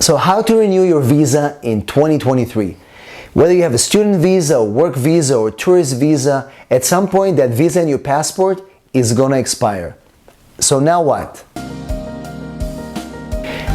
So how to renew your visa in 2023? Whether you have a student visa, a work visa, or tourist visa, at some point that visa in your passport is gonna expire. So now what?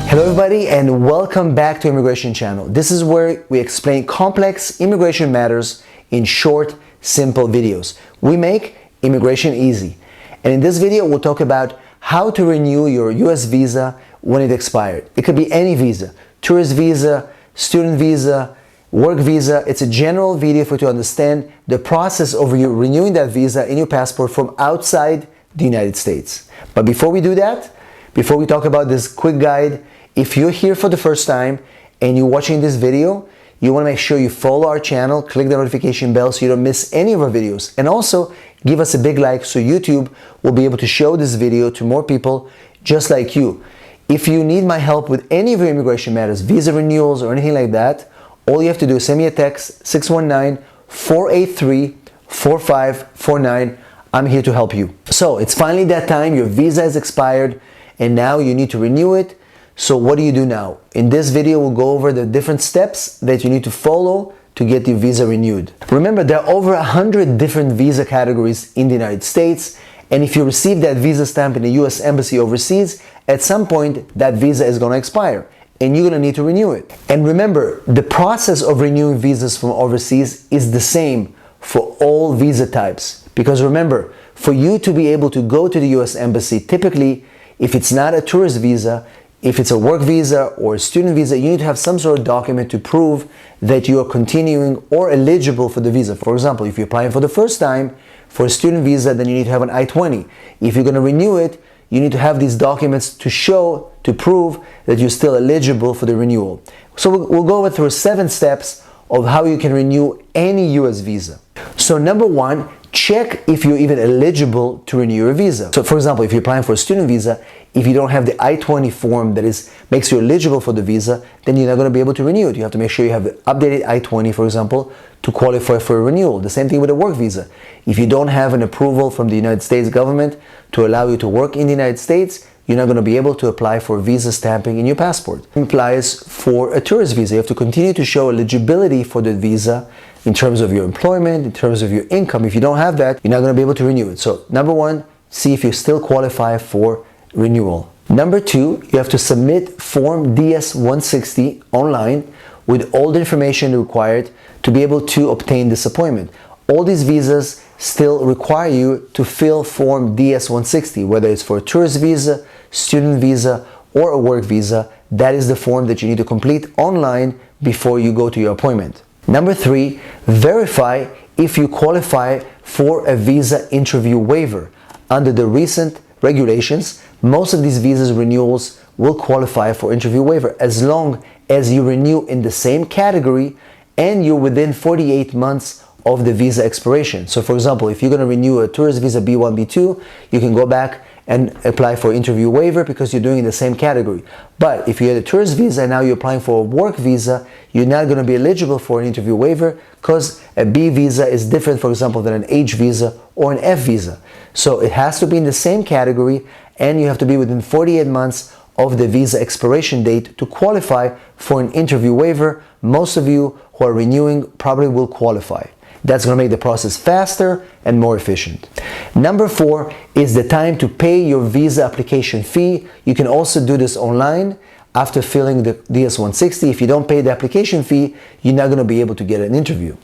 Hello everybody and welcome back to Immigration Channel. This is where we explain complex immigration matters in short, simple videos. We make immigration easy. And in this video, we'll talk about how to renew your US visa when it expired. It could be any visa, tourist visa, student visa, work visa. It's a general video for you to understand the process of you renewing that visa in your passport from outside the United States. But before we do that, before we talk about this quick guide, if you're here for the first time and you're watching this video, you want to make sure you follow our channel, click the notification bell so you don't miss any of our videos. And also give us a big like so YouTube will be able to show this video to more people just like you. If you need my help with any of your immigration matters, visa renewals or anything like that, all you have to do is send me a text, 619-483-4549. I'm here to help you. So it's finally that time, your visa has expired and now you need to renew it. So what do you do now? In this video, we'll go over the different steps that you need to follow to get your visa renewed. Remember, there are over 100 different visa categories in the United States. And if you receive that visa stamp in the US Embassy overseas, at some point that visa is going to expire and you're going to need to renew it. And remember, the process of renewing visas from overseas is the same for all visa types. Because remember, for you to be able to go to the US Embassy, typically, if it's not a tourist visa, if it's a work visa or a student visa, you need to have some sort of document to prove that you are continuing or eligible for the visa. For example, if you're applying for the first time for a student visa, then you need to have an I-20. If you're going to renew it, you need to have these documents to show, to prove that you're still eligible for the renewal. So we'll go through 7 steps of how you can renew any US visa. So number 1, check if you're even eligible to renew your visa. So for example, if you're applying for a student visa, if you don't have the I-20 form that makes you eligible for the visa, then you're not going to be able to renew it. You have to make sure you have the updated I-20, for example, to qualify for a renewal. The same thing with a work visa. If you don't have an approval from the United States government to allow you to work in the United States, you're not going to be able to apply for visa stamping in your passport. It applies for a tourist visa. You have to continue to show eligibility for the visa in terms of your employment, in terms of your income. If you don't have that, you're not going to be able to renew it. So number 1, see if you still qualify for renewal. Number 2, you have to submit Form DS-160 online with all the information required to be able to obtain this appointment. All these visas still require you to fill Form DS-160, whether it's for a tourist visa, student visa, or a work visa. That is the form that you need to complete online before you go to your appointment. Number 3, verify if you qualify for a visa interview waiver. Under the recent regulations, most of these visas renewals will qualify for interview waiver as long as you renew in the same category and you're within 48 months of the visa expiration. So for example, if you're going to renew a tourist visa B1, B2, you can go back and apply for interview waiver because you're doing in the same category. But if you had a tourist visa and now you're applying for a work visa, you're not going to be eligible for an interview waiver because a B visa is different, for example, than an H visa or an F visa. So it has to be in the same category and you have to be within 48 months of the visa expiration date to qualify for an interview waiver. Most of you who are renewing probably will qualify. That's going to make the process faster and more efficient. Number 4 is the time to pay your visa application fee. You can also do this online after filling the DS-160. If you don't pay the application fee, you're not going to be able to get an interview.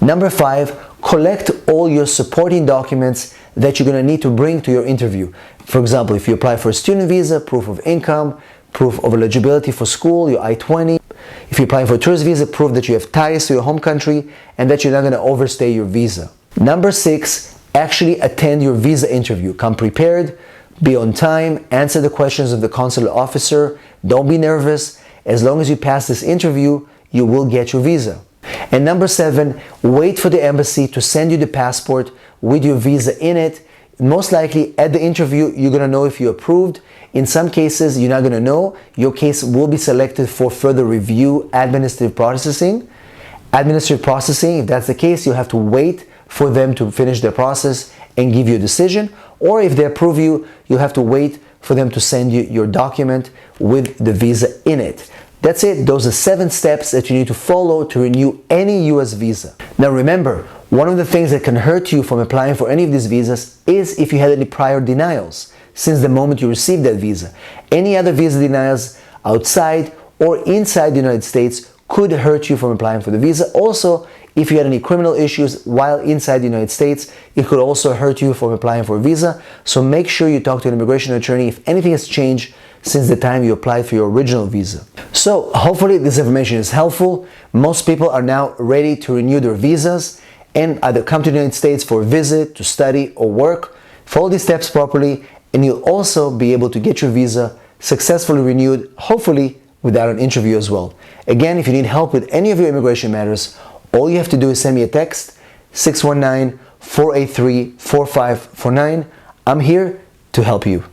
Number 5, collect all your supporting documents that you're going to need to bring to your interview. For example, if you apply for a student visa, proof of income, proof of eligibility for school, your I-20. If you're applying for a tourist visa, prove that you have ties to your home country and that you're not going to overstay your visa. Number 6, actually attend your visa interview. Come prepared, be on time, answer the questions of the consular officer. Don't be nervous. As long as you pass this interview, you will get your visa. And number 7, wait for the embassy to send you the passport with your visa in it. Most likely at the interview, you're going to know if you're approved. In some cases, you're not going to know. Your case will be selected for further review, administrative processing. If that's the case, you'll have to wait for them to finish their process and give you a decision. Or if they approve you, you'll have to wait for them to send you your document with the visa in it. That's it. Those are 7 steps that you need to follow to renew any US visa. Now remember, one of the things that can hurt you from applying for any of these visas is if you had any prior denials since the moment you received that visa. Any other visa denials outside or inside the United States could hurt you from applying for the visa. Also, if you had any criminal issues while inside the United States, it could also hurt you from applying for a visa. So make sure you talk to an immigration attorney if anything has changed since the time you applied for your original visa. So hopefully this information is helpful. Most people are now ready to renew their visas and either come to the United States for a visit, to study, or work. Follow these steps properly and you'll also be able to get your visa successfully renewed, hopefully without an interview as well. Again, if you need help with any of your immigration matters, all you have to do is send me a text, 619-483-4549. I'm here to help you.